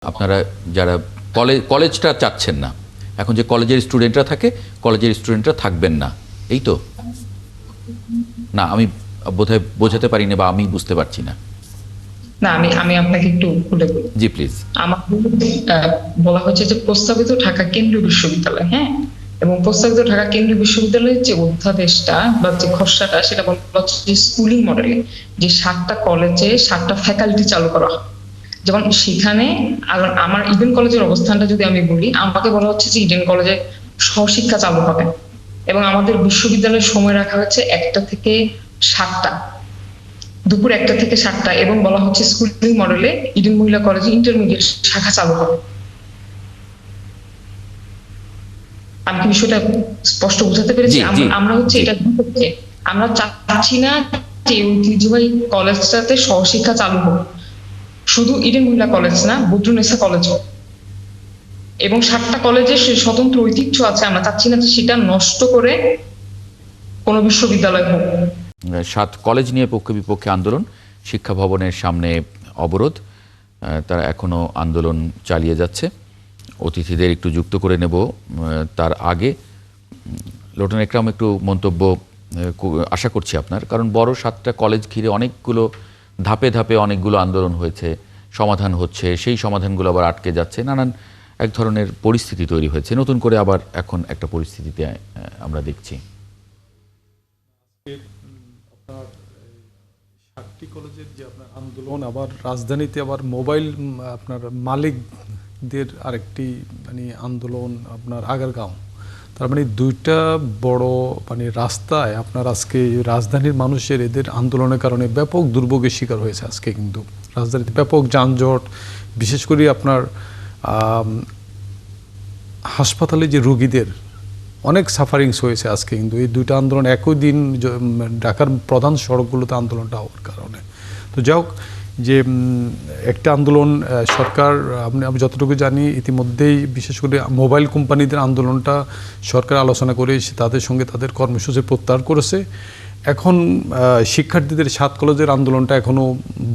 আপনারা যারা কলেজটা চাচ্ছেন না, এখন যে কলেজের স্টুডেন্টরা থাকে, কলেজের স্টুডেন্টরা থাকবেন না, এই তো না? আমি বোধহয় বোঝাতে পারিনি বা আমি বুঝতে পারছি না। না, আমি আমি আপনাকে একটু খুলে বলি। জি প্লিজ। আমার বলা হচ্ছে যে প্রস্তাবিত ঢাকা কেন্দ্রীয় বিশ্ববিদ্যালয়, হ্যাঁ, এবং প্রস্তাবিত ঢাকা কেন্দ্রীয় বিশ্ববিদ্যালয়ের যে অধ্যাদেশটা বা যে খসড়াটা, সেটা বলা হচ্ছে যে স্কুলিং মডেলে যে 7টা কলেজে 7টা ফ্যাকাল্টি চালু করা হয়। যেমন সেখানে আমার ইডেন কলেজের অবস্থানটা যদি আমি বলি, আমাকে বলা হচ্ছে যে ইডেন কলেজে সহশিক্ষা চালু হবে এবং আমাদের বিশ্ববিদ্যালয়ের সময় রাখা হচ্ছে 1টা থেকে 7টা, দুপুর 1টা থেকে 7টা, এবং বলা হচ্ছে স্কুলিং মডেলে ইডেন মহিলা কলেজে ইন্টারমিডিয়েট শাখা চালু হবে। আমি কি বিষয়টা স্পষ্ট বোঝাতে পেরেছি? আমরা হচ্ছে এটা বিপক্ষে। আমরা চাচ্ছি না যে ঐতিহ্যবাহী কলেজটাতে সহশিক্ষা চালু হোক, শুধু ইডেন মহিলা কলেজ না, বদরুন্নেসা কলেজ হোক, এবং 7টা কলেজের স্বতন্ত্র ঐতিহ্য আছে। আমরা চাচ্ছি না যে সেটা নষ্ট করে কোনো বিশ্ববিদ্যালয় হোক। 7 কলেজ নিয়ে পক্ষে বিপক্ষে আন্দোলন, শিক্ষা ভবনের সামনে অবরোধ, তারা এখনো আন্দোলন চালিয়ে যাচ্ছে। অতিথিদের একটু যুক্ত করে নেব, তার আগে লোটন একরাম একটু মন্তব্য আশা করছি আপনার, কারণ বড় 7টা কলেজ ঘিরে অনেকগুলো ধাপে ধাপে অনেকগুলো আন্দোলন হয়েছে, সমাধান হচ্ছে, সেই সমাধানগুলো আবার আটকে যাচ্ছে, নানান এক ধরনের পরিস্থিতি তৈরি হয়েছে, নতুন করে আবার এখন একটা পরিস্থিতিতে আমরা দেখছি। আপনার 7টি কলেজের যে আপনার আন্দোলন, আবার রাজধানীতে আবার মোবাইল আপনার মালিকদের আরেকটি মানে আন্দোলন আপনার আগারগাঁও, তার মানে দুইটা বড় মানে রাস্তায় আপনার আজকে রাজধানীর মানুষের এদের আন্দোলনের কারণে ব্যাপক দুর্ভোগের শিকার হয়েছে। আজকে কিন্তু রাজধানীতে ব্যাপক যানজট, বিশেষ করে আপনার হাসপাতালে যে রোগীদের অনেক সাফারিংস হয়েছে আজকে কিন্তু এই দুইটা আন্দোলন একই দিন ঢাকার প্রধান সড়কগুলোতে আন্দোলনটা হওয়ার কারণে। তো যাই হোক, যে একটা আন্দোলন সরকার, আমি যতটুকু জানি ইতিমধ্যেই বিশেষ করে মোবাইল কোম্পানিদের আন্দোলনটা সরকার আলোচনা করে তাদের সঙ্গে তাদের কর্মসূচি প্রত্যাহার করেছে। এখন শিক্ষার্থীদের 7 কলেজের আন্দোলনটা এখনও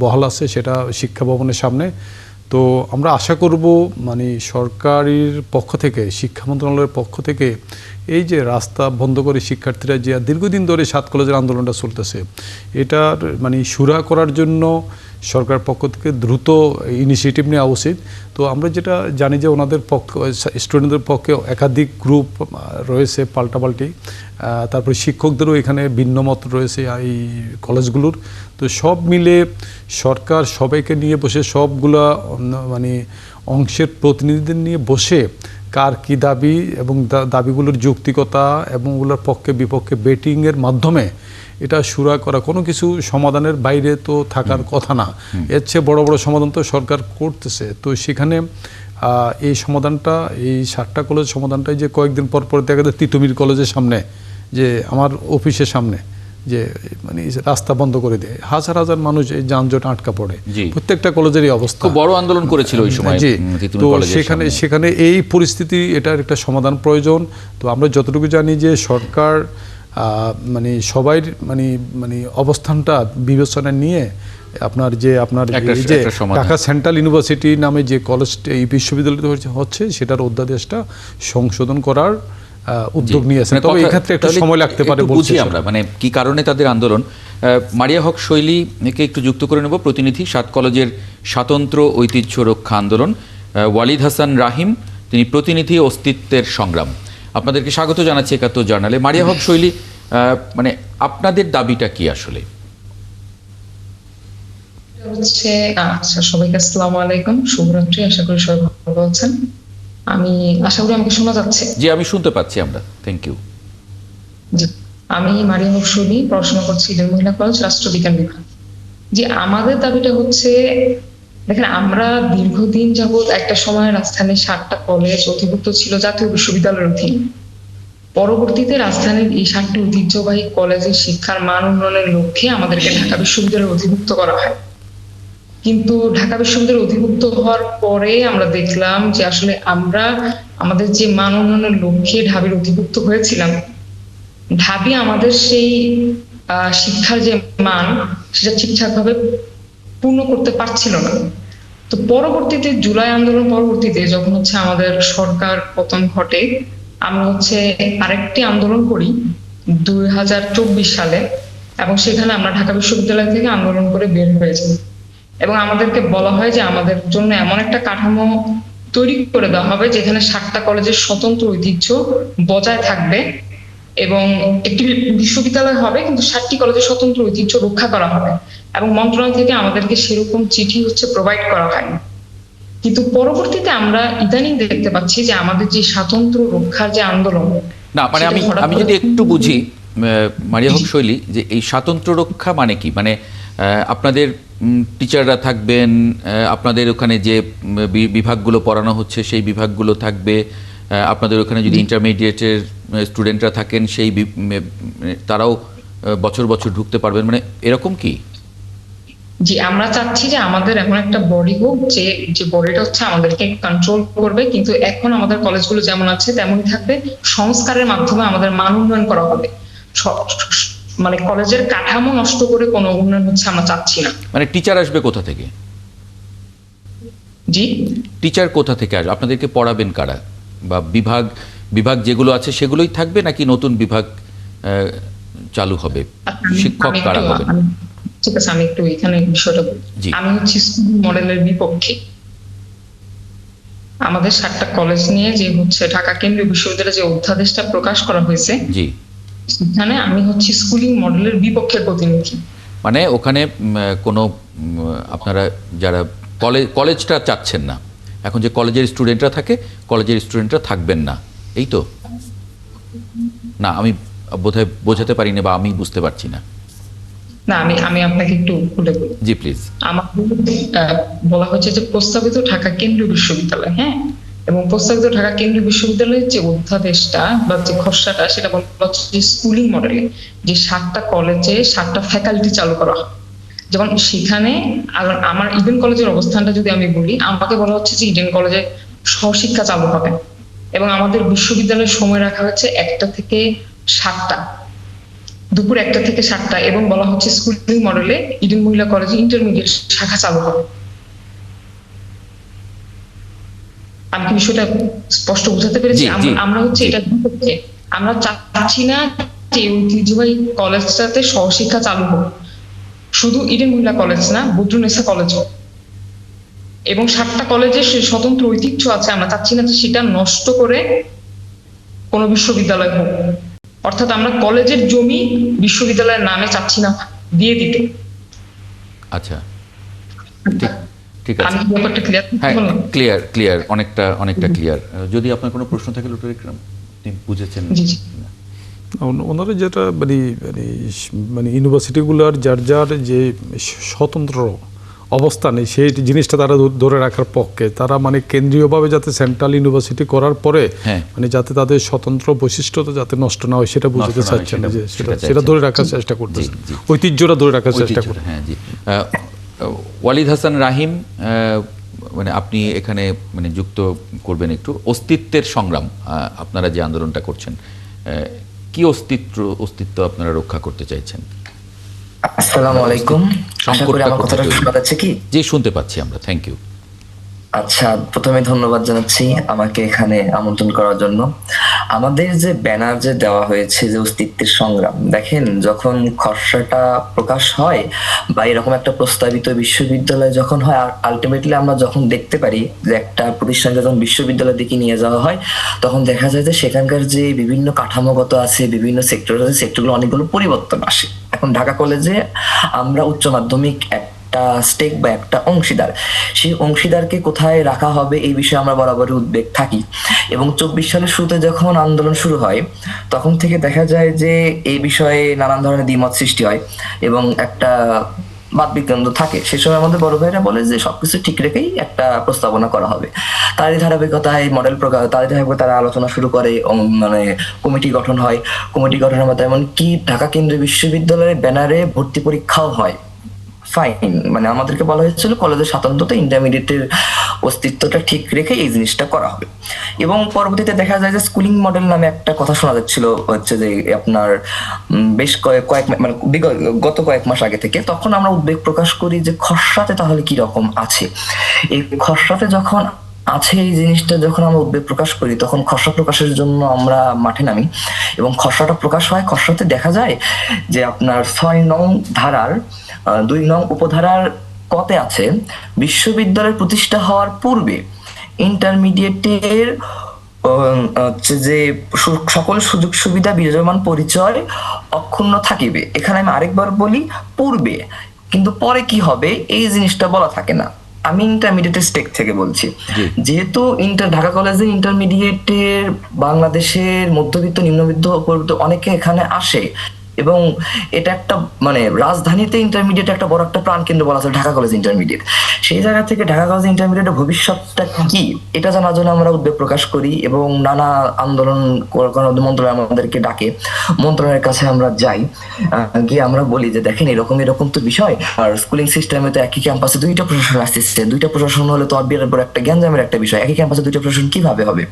বহাল আছে, সেটা শিক্ষা ভবনের সামনে। তো আমরা আশা করব মানে সরকারের পক্ষ থেকে, শিক্ষা মন্ত্রণালয়ের পক্ষ থেকে এই যে রাস্তা বন্ধ করে শিক্ষার্থীরা যে দীর্ঘদিন ধরে 7 কলেজের আন্দোলনটা চলতেছে, এটার মানে সুরাহা করার জন্য সরকার পক্ষ থেকে দ্রুত ইনিশিয়েটিভ নেওয়া উচিত। তো আমরা যেটা জানি যে ওনাদের পক্ষ, স্টুডেন্টদের পক্ষে একাধিক গ্রুপ রয়েছে পাল্টাপাল্টি, তারপরে শিক্ষকদেরও এখানে ভিন্নমত রয়েছে এই কলেজগুলোর। তো সব মিলে সরকার সবাইকে নিয়ে বসে, সবগুলা মানে অংশের প্রতিনিধিদের নিয়ে বসে কার কি দাবি এবং দাবিগুলোর যৌক্তিকতা এবং ওগুলোর পক্ষে বিপক্ষে বেটিংয়ের মাধ্যমে এটা সুরাহা করা, কোনো কিছু সমাধানের বাইরে তো থাকার কথা না। এর চেয়ে বড় বড় সমাধান তো সরকার করতেছে। তো সেখানে এই সমাধানটা, এই 7টা কলেজ সমাধানটাই যে কয়েকদিন পর পর দেখা যায় তিতুমির কলেজের সামনে, যে আমার অফিসের সামনে যে মানে রাস্তা বন্ধ করে দেয়, হাজার হাজার মানুষ এই যানজট আটকা পড়ে, প্রত্যেকটা কলেজেরই অবস্থা। খুব বড় আন্দোলন করেছিল ওই সময়। জি, তো সেখানে এই পরিস্থিতি, এটার একটা সমাধান প্রয়োজন। তো আমরা যতটুকু জানি যে সরকার মানে সবাই মানে অবস্থানটা বিবেচনা নিয়ে আপনার যে ঢাকা সেন্ট্রাল ইউনিভার্সিটি নামে যে কলেজটা, এই বিশ্ববিদ্যালয়টা হচ্ছে, সেটার অধ্যাদেশটা সংশোধন করার উদ্যোগ নিয়েছেন। তবে এই ক্ষেত্রে একটু সময় লাগতে পারে বলছি আমরা, মানে কি কারণে তাদের আন্দোলন। মারিয়া হক শৈলীকে একটু যুক্ত করে নেব, প্রতিনিধি 7 কলেজের স্বাতন্ত্র্য ঐতিহ্য রক্ষা আন্দোলন। ওয়ালিদ হাসান রাহিম, তিনি প্রতিনিধি অস্তিত্বের সংগ্রাম। আপনাদেরকে স্বাগত জানাচ্ছি ৭১ জার্নালে। মারিয়া হক শৈলী, মানে আপনাদের দাবিটা কি আসলে? আচ্ছা, সবাইকে আসসালামু আলাইকুম, শুভরাত্রি। আশা করি সবাই ভালো আছেন। আমি আশা করি আমাকে শোনা যাচ্ছে। জি, আমি শুনতে পাচ্ছি আমরা। Thank you. জি, আমি মারিয়া হক শৈলী, পড়াশোনা করছি ইডেন মহিলা কলেজ, রাষ্ট্রবিজ্ঞান বিভাগ। যে আমাদের দাবিটা হচ্ছে, দেখেন, আমরা দীর্ঘদিন যাবৎ একটা সময় রাজধানীর 7টা কলেজ অধিভুক্ত ছিল জাতীয় বিশ্ববিদ্যালয়ের অধীনে। পরবর্তীতে রাজধানীর এই 7টি ঐতিহ্যবাহী কলেজের শিক্ষার মান উন্নয়নের লক্ষ্যে আমাদেরকে ঢাকা বিশ্ববিদ্যালয়ে অধিভুক্ত করা হয়। কিন্তু ঢাকা বিশ্ববিদ্যালয়ে অধিভুক্ত হওয়ার পরে আমরা দেখলাম যে আসলে আমরা আমাদের যে মান উন্নয়নের লক্ষ্যে ঢাবির অধিভুক্ত হয়েছিলাম, ঢাবি আমাদের সেই শিক্ষার যে মান, সেটা ঠিকঠাক ভাবে পূর্ণ করতে পারছিল না। তো পরবর্তীতে জুলাই আন্দোলন পরবর্তীতে যখন হচ্ছে আমাদের সরকার পতন ঘটে, আমরা হচ্ছে আরেকটি আন্দোলন করি 2024 সালে, এবং সেখানে আমরা ঢাকা বিশ্ববিদ্যালয় থেকে আন্দোলন করে বের হয়েছি, এবং আমাদেরকে বলা হয় যে আমাদের জন্য এমন একটা কাঠামো তৈরি করে দেওয়া হবে যেখানে 7টা কলেজের স্বতন্ত্র ঐতিহ্য বজায় থাকবে, এবং একটি বিশ্ববিদ্যালয় হবে কিন্তু 7টি কলেজের স্বতন্ত্র ঐতিহ্য রক্ষা করা হবে, এবং মন্ত্রণালয় থেকে আমাদেরকে সেরকম চিঠি হচ্ছে প্রোভাইড করা হয়। কিন্তু পরবর্তীতে আমরা ইদানিং দেখতে পাচ্ছি যে আমাদের যে স্বাতন্ত্র্য রক্ষার যে আন্দোলন, না মানে আমি যদি একটু বুঝি মারিয়া হক শৈলী, যে এই স্বাতন্ত্র্য রক্ষা মানে কি, মানে আপনাদের টিচাররা থাকবেন, আপনাদের ওখানে যে বিভাগগুলো পড়ানো হচ্ছে সেই বিভাগগুলো থাকবে, আপনাদের ওখানে যদি ইন্টারমিডিয়েটের স্টুডেন্টরা থাকেন সেই তারাও বছর বছর ঢুকতে পারবেন, মানে এরকম কি? জি, আমরা চাচ্ছি যে আমাদের এমন একটা বডি হোক যে বডিটা হচ্ছে আমাদেরকে কন্ট্রোল করবে, কিন্তু এখন আমাদের কলেজগুলো যেমন আছে তেমনই থাকবে, সংস্কারের মাধ্যমে আমাদের মান উন্নয়ন করা হবে। মানে কলেজের কাঠামো নষ্ট করে কোনো উন্নয়ন হচ্ছে আমরা চাচ্ছি না। মানে টিচার আসবে কোথা থেকে? জি, টিচার কোথা থেকে আসবে? আপনাদেরকে পড়াবেন কারা? বা বিভাগ যেগুলো আছে সেগুলোই থাকবে নাকি নতুন বিভাগ চালু হবে? শিক্ষক কারা হবেন? ঠিক আছে, আমি একটু এখানে বিষয়টা বলি। আমি হচ্ছে স্কুল মডেলের বিপক্ষে। আমাদের 7টা কলেজ নিয়ে যে হচ্ছে ঢাকা কেন্দ্রীয় বিশ্ববিদ্যালয়ে যে অধ্যাদেশটা প্রকাশ করা হয়েছে, জি, সেখানে আমি হচ্ছে স্কুলিং মডেলের বিপক্ষে প্রতিনিধি। মানে ওখানে কোনো আপনারা যারা কলেজটা চাচ্ছেন না, এখন যে কলেজের স্টুডেন্টরা থাকে কলেজের স্টুডেন্টরা থাকবেন না, এই তো না? আমি বোধহয় বোঝাতে পারিনি বা আমি বুঝতে পারছি না। না, আমি আপনাকে একটু খুলে বলি। জি প্লিজ। আমাদের বলা হচ্ছে যে প্রস্তাবিত ঢাকা কেন্দ্রীয় বিশ্ববিদ্যালয়, হ্যাঁ, এবং প্রস্তাবিত ঢাকা কেন্দ্রীয় বিশ্ববিদ্যালয়ের যে অধ্যাদেশটা বা যে খসড়াটা, সেটা বলা হচ্ছে যে স্কুলিং মডেলে যে 7টা কলেজে 7টা ফ্যাকাল্টি চালু করা হয়। যেমন সেখানে আমার ইডেন কলেজের অবস্থানটা যদি আমি বলি, আমাকে বলা হচ্ছে যে ইডেন কলেজে সহশিক্ষা চালু হবে, এবং আমাদের বিশ্ববিদ্যালয়ের সময় রাখা হচ্ছে 1টা থেকে 7টা, দুপুর 1টা থেকে 7টা, এবং বলা হচ্ছে স্কুলিং মডেলে ইডেন মহিলা কলেজে ইন্টারমিডিয়েট শাখা চালু হবে। আমি কি বিষয়টা স্পষ্ট বোঝাতে পেরেছি? আমরা হচ্ছে এটা বিপক্ষে। আমরা চাচ্ছি না যে ঐতিহ্যবাহী কলেজটাতে সহশিক্ষা চালু হোক, শুধু ইডেন মহিলা কলেজ না, বদরুন্নেসা কলেজও, এবং 7টা কলেজের স্বতন্ত্র ঐতিহ্য আছে, আমরা চাচ্ছি না যে সেটা নষ্ট করে কোনো বিশ্ববিদ্যালয় হোক। অর্থাৎ আমরা কলেজের জমি বিশ্ববিদ্যালয়ের নামে চাচ্ছি না দিয়ে দিতে। আচ্ছা, ঠিক আছে, আমি ব্যাপারটা ক্লিয়ার? হ্যাঁ, ক্লিয়ার, অনেকটা ক্লিয়ার। যদি আপনার কোনো প্রশ্ন থাকে লোটার ইকরাম, আপনি বুঝেছেন? ওনারা যেটা মানে ইউনিভার্সিটিগুলোর যার যে স্বতন্ত্র অবস্থানে সেই জিনিসটা তারা ধরে রাখার পক্ষে, তারা মানে কেন্দ্রীয়ভাবে যাতে সেন্ট্রাল ইউনিভার্সিটি করার পরে মানে যাতে তাদের স্বতন্ত্র বৈশিষ্ট্যটা যাতে নষ্ট না হয় সেটা বুঝতে চাচ্ছেন, যে সেটা ধরে রাখার চেষ্টা করতেছে, ঐতিহ্যটা ধরে রাখার চেষ্টা করতে। হ্যাঁ জি। ওয়ালিদ হাসান রাহিম, মানে আপনি এখানে মানে যুক্ত করবেন একটু অস্তিত্বের সংগ্রাম, আপনারা যে আন্দোলনটা করছেন, কি অস্তিত্ব আপনারা রক্ষা করতে চাইছেন? আসসালামু আলাইকুম, আশা করি আমার কথাটা শোনা যাচ্ছে কি? জি, শুনতে পাচ্ছি আমরা, থ্যাংক ইউ। আচ্ছা, প্রথমে ধন্যবাদ জানাচ্ছি আমাকে এখানে আমন্ত্রণ করার জন্য। আমাদের যে ব্যানার যে দেওয়া হয়েছে যে অস্তিত্বের সংগ্রাম, দেখেন যখন খসড়াটা প্রকাশ হয় বা এরকম একটা প্রস্তাবিত বিশ্ববিদ্যালয় যখন হয়, আলটিমেটলি আমরা যখন দেখতে পারি যে একটা প্রতিষ্ঠানকে যখন বিশ্ববিদ্যালয়ের দিকে নিয়ে যাওয়া হয়, তখন দেখা যায় যে সেখানকার যে বিভিন্ন কাঠামোগত আছে, বিভিন্ন সেক্টর আছে, সেক্টরগুলো অনেকগুলো পরিবর্তন আসে। এখন ঢাকা কলেজে আমরা উচ্চ মাধ্যমিক একটা স্টেক বা একটা অংশীদার, সেই অংশীদারকে কোথায় রাখা হবে এই বিষয়ে আমরা বরাবরই উদ্বেগ থাকি, এবং 24 সালের শুরুতে যখন আন্দোলন শুরু হয় তখন থেকে দেখা যায় যে এই বিষয়ে নানান ধরনের দ্বিমত সৃষ্টি হয় এবং একটা বাদ বিকেন্দ্র থাকে। সে সময় আমাদের বড় ভাইরা বলে যে সবকিছু ঠিক রেখেই একটা প্রস্তাবনা করা হবে। তারই ধারাবাহিকতায় মডেল প্রকাশ, তারই ধারাবাহিকতায় তারা আলোচনা শুরু করে, মানে কমিটি গঠন হয়। কমিটি গঠনের মতো এমনকি ঢাকা কেন্দ্রীয় বিশ্ববিদ্যালয়ের ব্যানারে ভর্তি পরীক্ষাও হয়। ফাইন, মানে আমাদেরকে বলা হয়েছিল কলেজের স্বাতন্ত্র্যতা ইন্টারমিডিয়েটের অস্তিত্বটা ঠিক রেখে এই জিনিসটা করা হবে। এবং পরবর্তীতে দেখা যায় যে স্কুলিং মডেল নামে একটা কথা শোনা যাচ্ছিল, হচ্ছে যে আপনার বেশ গত কয়েক মাস আগে থেকে, তখন আমরা উদ্বেগ প্রকাশ করি যে খসড়াতে তাহলে কি রকম আছে। এই খসড়াতে যখন আছে এই জিনিসটা যখন আমরা উদ্বেগ প্রকাশ করি, তখন খসড়া প্রকাশের জন্য আমরা মাঠে নামি এবং খসড়াটা প্রকাশ হয়। খসড়াতে দেখা যায় যে আপনার ৬ নং ধারার ২ নং উপধারার কতে আছে, বিশ্ববিদ্যালয় প্রতিষ্ঠা হওয়ার পূর্বে ইন্টারমিডিয়েটের হচ্ছে যে সকল সুযোগ সুবিধা বিরাজমান পরিচয় অক্ষুণ্ণ থাকিবে। এখানে আমি আরেকবার বলি, পূর্বে, কিন্তু পরে কি হবে এই জিনিসটা বলা থাকে না। আমি ইন্টারমিডিয়েটের স্টেক থেকে বলছি, যেহেতু ঢাকা কলেজে ইন্টারমিডিয়েটের বাংলাদেশের মধ্যবিত্ত নিম্নবিত্ত অনেকে এখানে আসে এবং এটা একটা মানে রাজধানীতে ইন্টারমিডিয়েট একটা বড় একটা প্রাণকেন্দ্র বলা আছে ঢাকা কলেজ ইন্টারমিডিয়েট। সেই জায়গা থেকে ঢাকা কলেজ ইন্টারমিডিয়েটের ভবিষ্যৎটা কি এটা জানার জন্য আমরা উদ্বেগ প্রকাশ করি এবং নানা আন্দোলন মন্ত্রণালয় আমাদেরকে ডাকে, মন্ত্রণালয়ের কাছে আমরা যাই, গিয়ে আমরা বলি যে দেখেন এরকম তো বিষয়, আর স্কুলিং সিস্টেমে তো একই ক্যাম্পাসে 2টা প্রশাসন আসতেছে, 2টা প্রশাসন হলে তো বিরাট বড় একটা গ্যাঞ্জামের একটা বিষয়, একই ক্যাম্পাসে 2টা প্রশাসন কিভাবে হবে,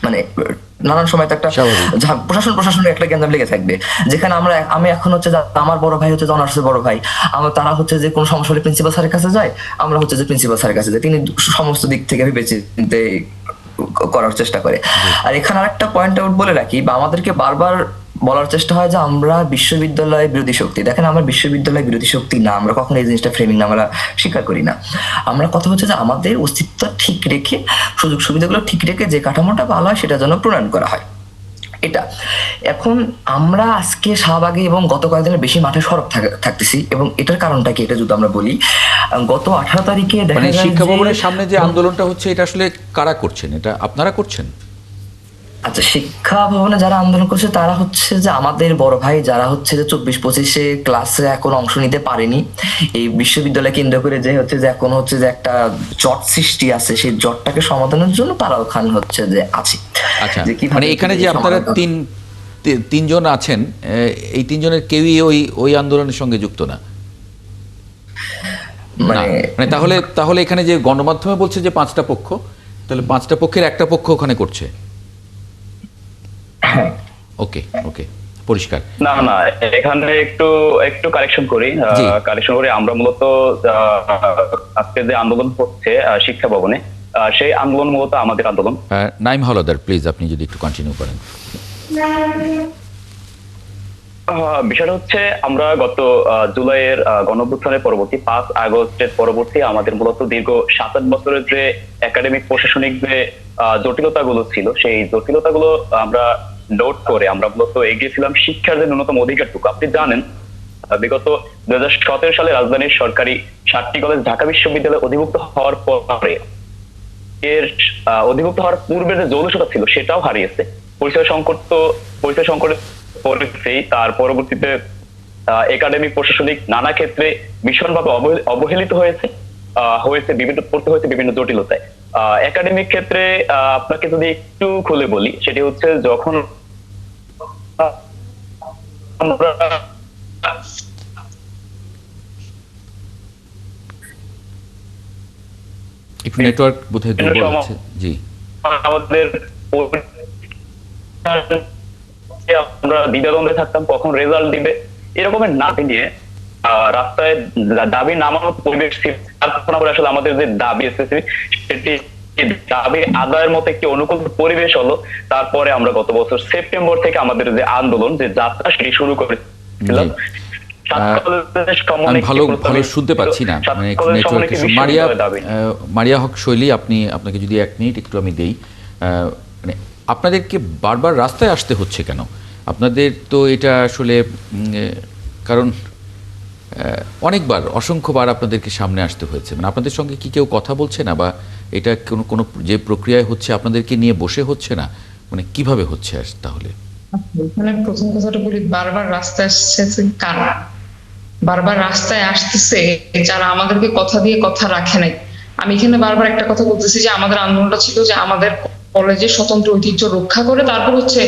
মানে নানান সময় তো একটা প্রশাসনের একটা গ্যাঞ্জাম লেগে থাকবে। যেখানে আমি এখন হচ্ছে আমার বড় ভাই হচ্ছে অনার্সের বড় ভাই, তারা হচ্ছে যে কোনো সমস্যা হলে প্রিন্সিপাল স্যারের কাছে যায়, আমরা হচ্ছে যে প্রিন্সিপাল স্যারের কাছে যাই, তিনি সমস্ত দিক থেকে বিবেচিত করার চেষ্টা করে। আর এখানে আরেকটা পয়েন্ট আউট বলে রাখি, বা আমাদেরকে বারবার বলার চেষ্টা হয় যে আমরা বিশ্ববিদ্যালয় বিরোধী শক্তি। দেখেন, আমরা বিশ্ববিদ্যালয় বিরোধী শক্তি না, আমরা কখনো এই জিনিসটা ফ্রেমিং না আমরা স্বীকার করি না। আমরা কথা হচ্ছে যে আমাদের অস্তিত্ব ঠিক রেখে, সুযোগ সুবিধাগুলো ঠিক রেখে যে কাঠামোটা ভালো হয় সেটা যেন প্রণয়ন করা হয়। এটা এখন আমরা আজকে শাহবাগে এবং গত কয়েকদিনের বেশি মাঠে সরব থাকতেছি, এবং এটার কারণটা কি এটা যদি আমরা বলি, গত 18 তারিখে দেখা যায় শিক্ষা ভবনের সামনে যে আন্দোলনটা হচ্ছে এটা আসলে কারা করছেন? এটা আপনারা করছেন? আচ্ছা, শিক্ষা ভবনে যারা আন্দোলন করছে তারা হচ্ছে যে আমাদের বড় ভাই, যারা হচ্ছে যে 24-25 ক্লাসে এখন অংশ নিতে পারেনি, এই বিশ্ববিদ্যালয় কেন্দ্র করে যে হচ্ছে যে এখন হচ্ছে যে একটা জট সৃষ্টি আছে, সেই জটটাকে সমাধানের জন্য তারা ওখানে হচ্ছে যে আছে। আচ্ছা, মানে এখানে যে আপনারা তিনজন আছেন, এই তিনজনের কেউই ওই আন্দোলনের সঙ্গে যুক্ত না? মানে তাহলে এখানে যে গণমাধ্যমে বলছে যে 5টা পক্ষ, তাহলে 5টা পক্ষের একটা পক্ষ ওখানে করছে। ওকে, পরিষ্কার। না, এখানে একটু কারেকশন করি। আমরা মূলত আজকে যে আন্দোলন হচ্ছে শিক্ষা ভবনে, সেই আন্দোলন মূলত আমাদের আন্দোলন। নাইম হলদার, প্লিজ আপনি যদি একটু কন্টিনিউ করেন। বিষয়টা হচ্ছে, আমরা গত জুলাইয়ের গণঅভ্যুত্থানের পরবর্তী 5 আগস্টের পরবর্তী আমাদের মূলত দীর্ঘ 7-8 বছরের যে একাডেমিক প্রশাসনিক যে জটিলতাগুলো ছিল, সেই জটিলতাগুলো আমরা নোট করে আমরা মূলত এগিয়েছিলাম শিক্ষার যে ন্যূনতম অধিকারটুকু। আপনি জানেন, বিগত 2017 সালে রাজধানীর সরকারি 7টি কলেজ ঢাকা বিশ্ববিদ্যালয়ে অধিভুক্ত হওয়ার পরে অধিভুক্ত হওয়ার পূর্বে যে যৌনসতা ছিল সেটাও হারিয়েছে। পরিচয় সংকটের পরিস্থিতি, তার পরবর্তীতে একাডেমিক প্রশাসনিক নানা ক্ষেত্রে ভীষণভাবে অবহেলিত হয়েছে বিভিন্ন জটিলতায়। একাডেমিক ক্ষেত্রে আপনাকে যদি একটু খুলে বলি, সেটি হচ্ছে যখন একটু নেটওয়ার্ক বোধহয় দুর্বল আছে। জি, আমাদের আমরা দ্বিধাদ্বন্দ্বে থাকতাম কখন রেজাল্ট দিবে, এরকমের না নিয়ে রাস্তায় দাবি নামানোর পরিবেশ ছিল। তারপর আসলে আমাদের যে দাবি এসেছে সেটি দাবি আদায়ের মতো একটি অনুকূল পরিবেশ হলো। তারপরে আমরা গত বছর সেপ্টেম্বর থেকে আমাদের যে আন্দোলন, যে যাত্রা, সেটি শুরু করেছিলাম। ভালো শুনতে পাচ্ছি না, মানে মারিয়া হক শৈলী, আপনাকে যদি 1 মিনিট একটু আমি দেই। মানে আপনাদেরকে বারবার রাস্তায় আসতে হচ্ছে কেন? আপনাদের তো এটা আসলে কারণ অনেকবার, অসংখ্যবার আপনাদেরকে সামনে আসতে হয়েছে, মানে আপনাদের সঙ্গে কি কেউ কথা বলছে না, বা এটা কোনো যে প্রক্রিয়ায় হচ্ছে আপনাদেরকে নিয়ে বসে হচ্ছে না, মানে কিভাবে হচ্ছে তাহলে? এখানে প্রথম কথাটা বলি, বারবার রাস্তায় আসছে কারা? বারবার রাস্তায় আসতেছে যারা আমাদেরকে কথা দিয়ে কথা রাখে নাই। আমি এখানে বারবার একটা কথা বলতেছি যে আমাদের আন্দোলনটা ছিল যে আমাদের কলেজের স্বতন্ত্র ঐতিহ্য রক্ষা করে তারপর হচ্ছে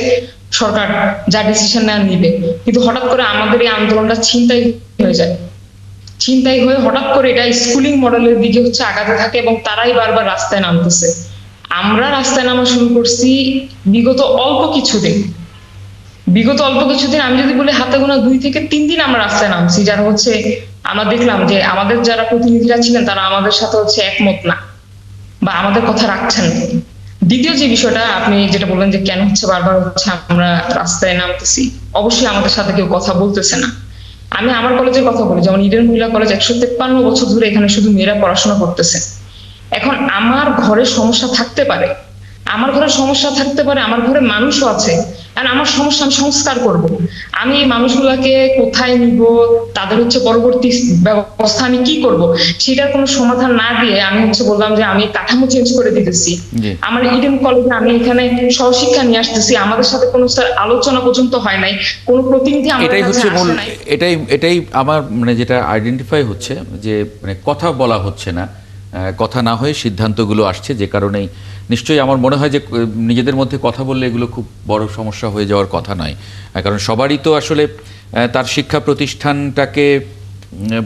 সরকার যা ডিসিশন নেওয়ার নিবে, কিন্তু হঠাৎ করে আমাদের এই আন্দোলনটা ছিনতাই হয়ে যায়। ছিনতাই হয়ে হঠাৎ করে এটা স্কুলিং মডেলের দিকে হচ্ছে আগাতে থাকে এবং তারাই বারবার রাস্তায় নামতেছে। আমরা রাস্তায় নামা শুরু করছি বিগত অল্প কিছুদিন আমি যদি বলি হাতে গোনা 2 থেকে 3 দিন আমরা রাস্তায় নামছি, যারা হচ্ছে আমরা দেখলাম যে আমাদের যারা প্রতিনিধিরা ছিলেন তারা আমাদের সাথে হচ্ছে একমত না বা আমাদের কথা রাখছেন না। দ্বিতীয় যে বিষয়টা আপনি যেটা বললেন যে কেন হচ্ছে বারবার হচ্ছে আমরা রাস্তায় নামতেছি, অবশ্যই আমাদের সাথে কেউ কথা বলতেছে না। আমি আমার কলেজের কথা বলি, যেমন ইডেন মহিলা কলেজ 153 বছর ধরে এখানে শুধু মেয়েরা পড়াশোনা করতেছে। এখন আমার ঘরে সমস্যা থাকতে পারে, আমার ঘরে মানুষও আছে, আর আমার সমস্যা আমি সংস্কার করব। আমি এই মানুষগুলাকে কোথায় নিব, তাদের হচ্ছে পরবর্তী ব্যবস্থা আমি কি করব, সেটার কোনো সমাধান না দিয়ে আমি হচ্ছে বললাম যে আমি কাঠামো চেঞ্জ করে দিতেছি। আমার ইডেন কলেজে আমি এখানে সহশিক্ষা নিয়ে আসতেছি, আমাদের সাথে কোনো স্যার আলোচনা পর্যন্ত হয় নাই, কোনো প্রতিনিধি আমাদের এটাই কাছে হচ্ছে মূল, আসে নাই। এটাই আমার মানে যেটা আইডেন্টিফাই হচ্ছে যে মানে কথা বলা হচ্ছে না, কথা না হয়ে সিদ্ধান্তগুলো আসছে, যে কারণেই নিশ্চয়ই আমার মনে হয় যে নিজেদের মধ্যে কথা বললে এগুলো খুব বড় সমস্যা হয়ে যাওয়ার কথা নয়। কারণ সবারই তো আসলে তার শিক্ষা প্রতিষ্ঠানটাকে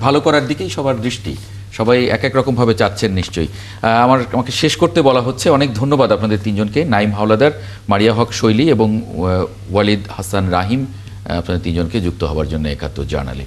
ভালো করার দিকেই সবার দৃষ্টি, সবাই এক এক রকমভাবে চাচ্ছেন নিশ্চয়ই। আমাকে শেষ করতে বলা হচ্ছে। অনেক ধন্যবাদ আপনাদের তিনজনকে, নাইম হাওলাদার, মারিয়া হক শৈলী এবং ওয়ালিদ হাসান রাহিম, আপনাদের তিনজনকে যুক্ত হওয়ার জন্য 71 জার্নালে।